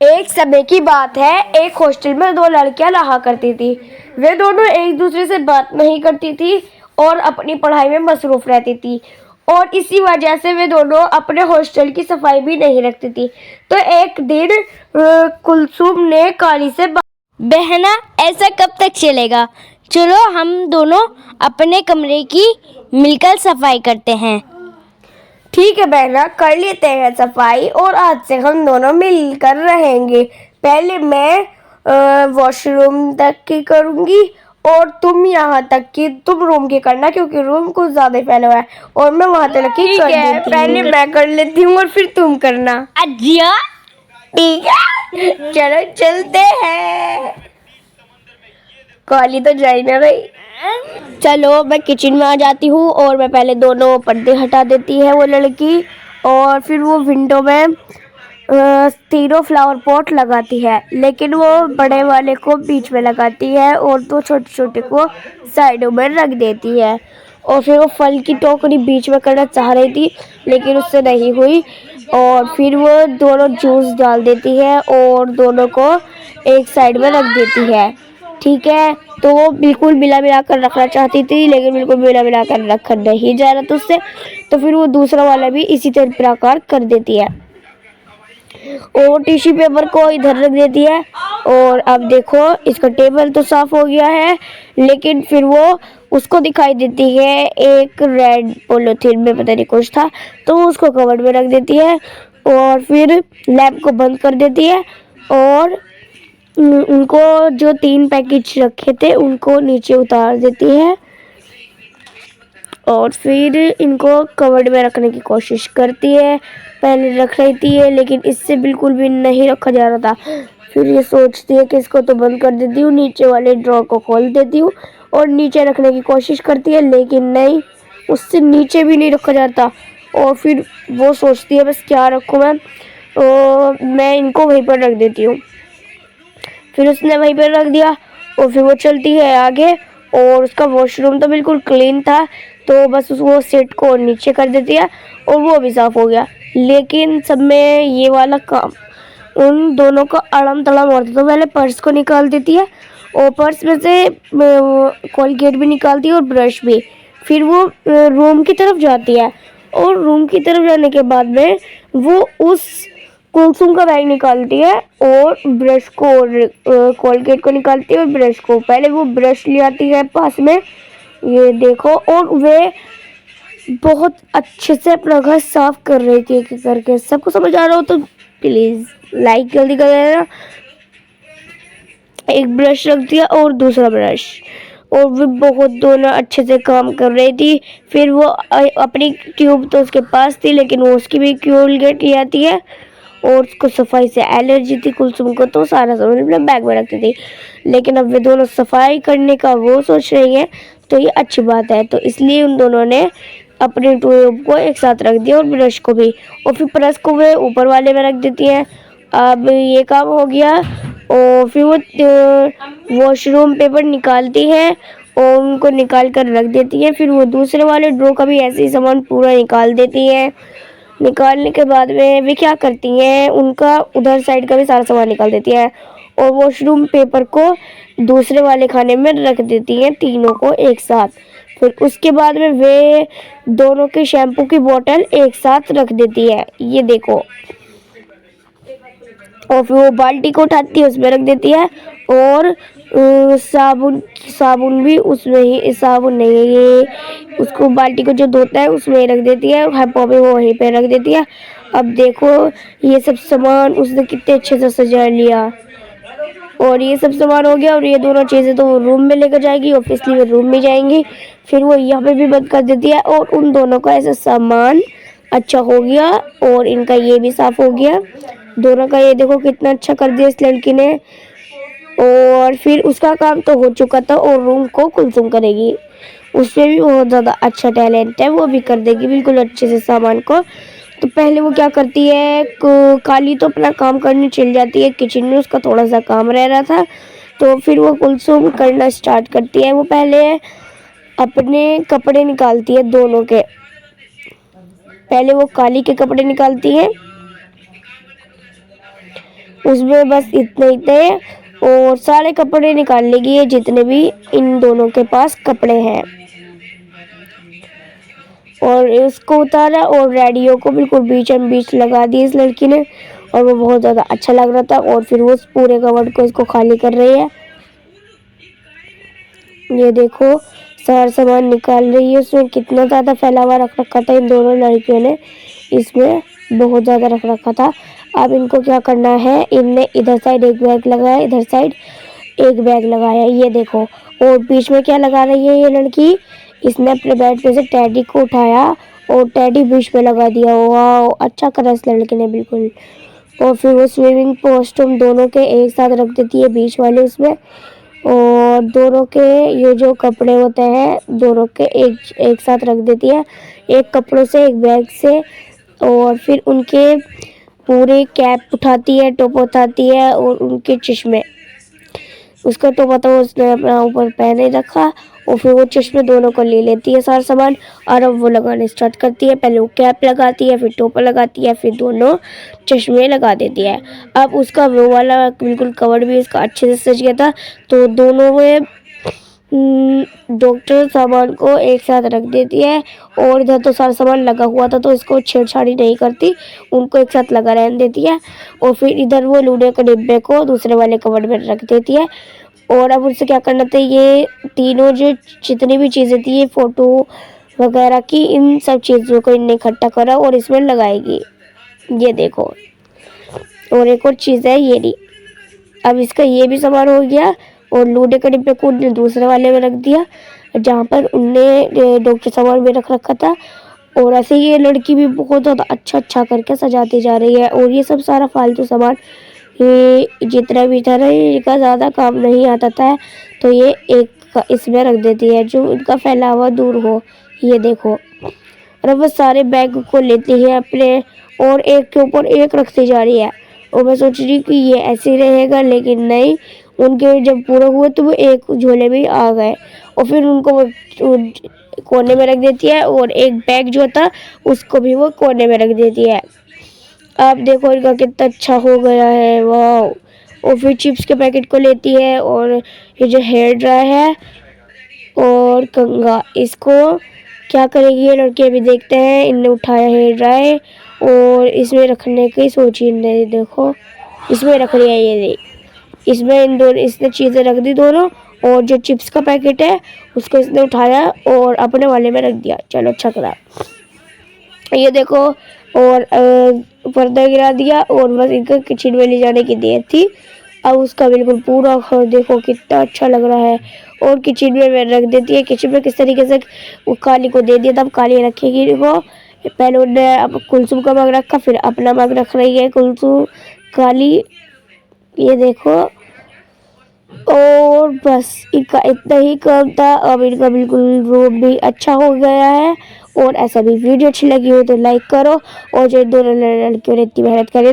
एक समय की बात है, एक हॉस्टल में दो लड़कियां रहा करती थी। वे दोनों एक दूसरे से बात नहीं करती थी और अपनी पढ़ाई में मसरूफ रहती थी, और इसी वजह से वे दोनों अपने हॉस्टल की सफाई भी नहीं रखती थी। तो एक दिन कुलसुम ने काली से बहना, ऐसा कब तक चलेगा? चलो हम दोनों अपने कमरे की मिलकर सफाई करते हैं। ठीक है बहना, कर लेते हैं सफाई, और आज से हम दोनों मिलकर रहेंगे। पहले मैं वॉशरूम तक की करूंगी और तुम यहाँ तक की, तुम रूम की करना, क्योंकि रूम कुछ ज्यादा फैला हुआ है, और मैं वहां तक की कर देती हूँ। पहले मैं कर लेती हूँ और फिर तुम करना। अच्छा, ठीक है, चलो चलते हैं। काली तो जाई ना रही। चलो मैं किचन में आ जाती हूँ, और मैं पहले दोनों पर्दे हटा देती है वो लड़की, और फिर वो विंडो में तीनों फ्लावर पॉट लगाती है, लेकिन वो बड़े वाले को बीच में लगाती है और दो छोटे छोटे को साइडों में रख देती है। और फिर वो फल की टोकरी बीच में करना चाह रही थी, लेकिन उससे नहीं हुई, और फिर वो दोनों जूस डाल देती है और दोनों को एक साइड में रख देती है। ठीक है, तो वो बिल्कुल मिला कर रखना चाहती थी, लेकिन बिल्कुल मिला कर रखा नहीं जा रहा था उससे, तो फिर वो दूसरा वाला भी इसी तरह प्रकार कर देती है और टिश्यू पेपर को इधर रख देती है। और अब देखो, इसका टेबल तो साफ हो गया है, लेकिन फिर वो उसको दिखाई देती है एक रेड पॉलिथीन में पता नहीं कुछ था, तो वो उसको कवर्ड में रख देती है और फिर लैंप को बंद कर देती है, और उनको जो 3 पैकेज रखे थे उनको नीचे उतार देती है, और फिर इनको कवर्ड में रखने की कोशिश करती है। पहले रख रही थी लेकिन इससे बिल्कुल भी नहीं रखा जा रहा था। फिर ये सोचती है कि इसको तो बंद कर देती हूँ, नीचे वाले ड्रॉर को खोल देती हूँ और नीचे रखने की कोशिश करती है, लेकिन नहीं, उससे नीचे भी नहीं रखा जाता। और फिर वो सोचती है बस क्या रखूँ मैं, तो मैं इनको वहीं पर रख देती हूँ। फिर उसने वहीं पर रख दिया और फिर वो चलती है आगे, और उसका वॉशरूम तो बिल्कुल क्लीन था, तो बस वो सेट को नीचे कर देती है और वो भी साफ हो गया। लेकिन सब में ये वाला काम उन दोनों को अड़म तड़म होता, तो पहले पर्स को निकाल देती है और पर्स में से कोलगेट भी निकालती है और ब्रश भी। फिर वो रूम की तरफ जाती है, और रूम की तरफ जाने के बाद में वो उस कुलसुम का बैग निकालती है और ब्रश को और कोलगेट को निकालती है और ब्रश को। पहले वो ब्रश ले आती है पास में, ये देखो, और वे बहुत अच्छे से अपना घर साफ कर रही थी एक एक करके। सबको समझ आ रहा हो तो प्लीज लाइक जल्दी कर देना। एक ब्रश रख दिया और दूसरा ब्रश, और वो बहुत दोनों अच्छे से काम कर रही थी। फिर वो अपनी ट्यूब तो उसके पास थी, लेकिन वो उसकी भी कोलगेट ले आती है, और उसको सफाई से एलर्जी थी कुलसुम को, तो सारा सामान अपने बैग में रखती थी। लेकिन अब वे दोनों सफाई करने का वो सोच रही हैं, तो ये अच्छी बात है, तो इसलिए उन दोनों ने अपने ट्यूब को एक साथ रख दिया और ब्रश को भी, और फिर ब्रश को वे ऊपर वाले में रख देती हैं। अब ये काम हो गया, और फिर वो वॉशरूम पेपर निकालती है और उनको निकाल कर रख देती है। फिर वो दूसरे वाले ड्रॉ का भी ऐसे ही सामान पूरा निकाल देती है। निकालने के बाद में वे क्या करती हैं, उनका उधर साइड का भी सारा सामान निकाल देती है और वॉशरूम पेपर को दूसरे वाले खाने में रख देती हैं, तीनों को एक साथ। फिर उसके बाद में वे दोनों के शैम्पू की बोतल एक साथ रख देती है, ये देखो। और फिर वो बाल्टी को उठाती है, उसमें रख देती है, और साबुन भी उसमें ही, साबुन नहीं, ये उसको बाल्टी को जो धोता है उसमें ही रख देती है, हैपो भी वो वहीं पे रख देती है। अब देखो, ये सब सामान उसने कितने अच्छे से सजा लिया, और ये सब सामान हो गया, और ये दोनों चीज़ें तो वो रूम में लेकर जाएगी, ऑब्वियसली वो रूम में जाएंगी। फिर वो यहाँ पे भी बंद कर देती है, और उन दोनों का ऐसा सामान अच्छा हो गया, और इनका ये भी साफ हो गया। दोनों का ये देखो कितना अच्छा कर दिया इस लड़की ने। और फिर उसका काम तो हो चुका था, और रूम को कुलसुम करेगी, उसमें भी बहुत ज़्यादा अच्छा टैलेंट है, वो भी कर देगी बिल्कुल अच्छे से सामान को। तो पहले वो क्या करती है, काली तो अपना काम करने चल जाती है किचन में, उसका थोड़ा सा काम रह रहा था, तो फिर वो कुलसुम करना स्टार्ट करती है। वो पहले अपने कपड़े निकालती है दोनों के, पहले वो काली के कपड़े निकालती है, उसमें बस इतने ही थे और सारे कपड़े निकाल लेगी जितने भी इन दोनों के पास कपड़े हैं, और इसको उतारा और रेडियो को बिल्कुल बीचों बीच लगा दी इस लड़की ने, और वो बहुत ज़्यादा अच्छा लग रहा था। और फिर वो उस पूरे कवर्ड को इसको खाली कर रही है। ये देखो सारा सामान निकाल रही है। उसमें कितना ज़्यादा फैला हुआ रख रखा था इन दोनों लड़कियों ने, इसमें बहुत ज़्यादा रख रखा था। अब इनको क्या करना है, इनने इधर साइड एक बैग लगाया, इधर साइड एक बैग लगाया, ये देखो। और बीच में क्या लगा रही है ये लड़की, इसने अपने बेड पे से टेडी को उठाया और टेडी बीच में लगा दिया। वाह, अच्छा करा इस लड़की ने बिल्कुल। और फिर वो स्विमिंग कॉस्ट्यूम दोनों के एक साथ रख देती है बीच वाले उसमें, और दोनों के ये जो कपड़े होते हैं दोनों के एक साथ रख देती है, एक कपड़ों से एक बैग से। और फिर उनके पूरे कैप उठाती है, टोप उठाती है, और उनके चश्मे, उसका टोपा तो उसने अपना ऊपर पहने रखा, और फिर वो चश्मे दोनों को ले लेती है सारा सामान, और अब वो लगाने स्टार्ट करती है। पहले वो कैप लगाती है, फिर टोपा लगाती है, फिर दोनों चश्मे लगा देती है। अब उसका वो वाला बिल्कुल कवर भी उसका अच्छे से सज गया था, तो दोनों में डॉक्टर सामान को एक साथ रख देती है। और इधर तो सारा सामान लगा हुआ था तो इसको छेड़छाड़ी नहीं करती, उनको एक साथ लगा रहने देती है। और फिर इधर वो लूडो के डिब्बे को दूसरे वाले कवर्ड में रख देती है। और अब उनसे क्या करना था, ये तीनों जो जितनी भी चीज़ें थी, ये फ़ोटो वगैरह की, इन सब चीज़ों को इनने इकट्ठा करा और इसमें लगाएगी। ये देखो, और एक और चीज़ है ये रही। अब इसका ये भी सामान हो गया, और लूडो के डिब्बे को उनने दूसरे वाले में रख दिया जहाँ पर उनने डॉक्टर सामान में रख रखा था। और ऐसे ये लड़की भी बहुत ज़्यादा अच्छा करके सजाती जा रही है। और ये सब सारा फालतू सामान ये जितना भी था ना, इनका ज़्यादा काम नहीं आता था, तो ये एक इसमें रख देती है जो इनका फैलावा दूर हो। ये देखो, और अब वो सारे बैग को लेती है अपने, और एक के ऊपर एक रखती जा रही है। और मैं सोच रही कि ये ऐसे ही रहेगा, लेकिन नहीं, उनके जब पूरा हुआ तो वो एक झोले में आ गए, और फिर उनको वो कोने में रख देती है, और एक बैग जो था उसको भी वो कोने में रख देती है। आप देखो इनका कितना अच्छा हो गया है, वाह। और फिर चिप्स के पैकेट को लेती है, और ये जो हेयर ड्राई है और कंघा, इसको क्या करेगी ये लड़की अभी देखते हैं। इनने उठाया हेयर ड्राई और इसमें रखने की सोची इनने, देखो इसमें रख रही है ये, इसमें इन दोनों इसने चीज़ें रख दी दोनों, और जो चिप्स का पैकेट है उसको इसने उठाया और अपने वाले में रख दिया। चलो अच्छा करा, ये देखो। और पर्दा गिरा दिया, और बस इनका किचन में ले जाने की देर थी। अब उसका बिल्कुल पूरा घर देखो कितना अच्छा लग रहा है, और किचन में रख देती है। किचन में किस तरीके से वो काली को दे दिया, तब काली रखेगी वो। पहले उन्होंने अब कुलसुम का मग रखा, फिर अपना मग रख रही है कुलसुम काली, ये देखो। और बस इनका इतना ही काम था। अब इनका बिल्कुल रूम भी अच्छा हो गया है। और ऐसा भी वीडियो अच्छी लगी हो तो लाइक करो, और जो दोनों लड़कियों ने इतनी मेहनत करी